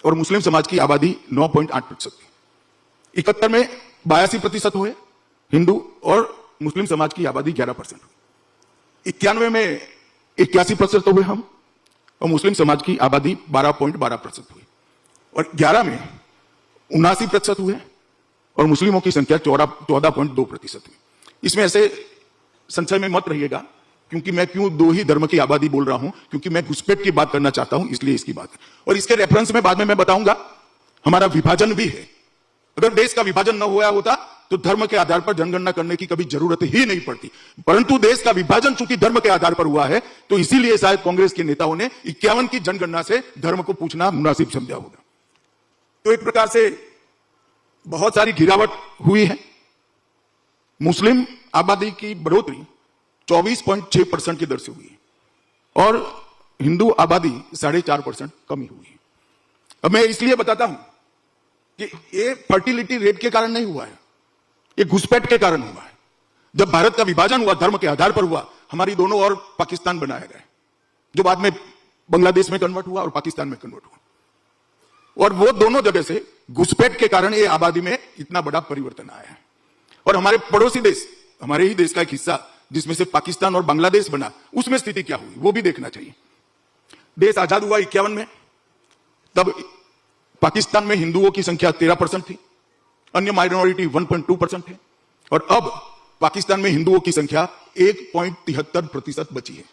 और मुस्लिम समाज की आबादी 9.8% थी। 71 में 82% हुए हिंदू और मुस्लिम समाज की आबादी 11%। 91 में 81% हुए हम और मुस्लिम समाज की आबादी 12.12% हुई। और 11 में 79% हुए और मुस्लिमों की संख्या 14.2% हुई। इसमें ऐसे संशय में मत रहिएगा क्योंकि मैं क्यों दो ही धर्म की आबादी बोल रहा हूं, क्योंकि मैं घुसपैठ की बात करना चाहता हूं, इसलिए इसकी बात है। और इसके रेफरेंस में बाद में मैं बताऊंगा हमारा विभाजन भी है। अगर देश का विभाजन न हुआ होता तो धर्म के आधार पर जनगणना करने की कभी जरूरत ही नहीं पड़ती, परंतु देश का विभाजन चूंकि धर्म के आधार पर हुआ है तो इसीलिए शायद कांग्रेस के नेताओं ने 51 की जनगणना से धर्म को पूछना मुनासिब समझा होगा। तो एक प्रकार से बहुत सारी गिरावट हुई है। मुस्लिम आबादी की बढ़ोतरी 24.6% की दर से हुई है और हिंदू आबादी 4.5% कमी हुई है। अब मैं इसलिए बताता हूं कि ये फर्टिलिटी रेट के कारण नहीं हुआ है, ये घुसपैठ के कारण हुआ है। जब भारत का विभाजन हुआ धर्म के आधार पर हुआ, हमारी दोनों और पाकिस्तान बनाया गया, जो बाद में बांग्लादेश में कन्वर्ट हुआ और पाकिस्तान में कन्वर्ट हुआ। और वो दोनों जगह से घुसपैठ के कारण ये आबादी में इतना बड़ा परिवर्तन आया है। और हमारे पड़ोसी देश, हमारे ही देश का एक हिस्सा जिसमें से पाकिस्तान और बांग्लादेश बना, उसमें स्थिति क्या हुई वो भी देखना चाहिए। देश आजाद हुआ 51 में, तब पाकिस्तान में हिंदुओं की संख्या 13% थी, अन्य माइनॉरिटी 1.2% है और अब पाकिस्तान में हिंदुओं की संख्या 1.73% बची है।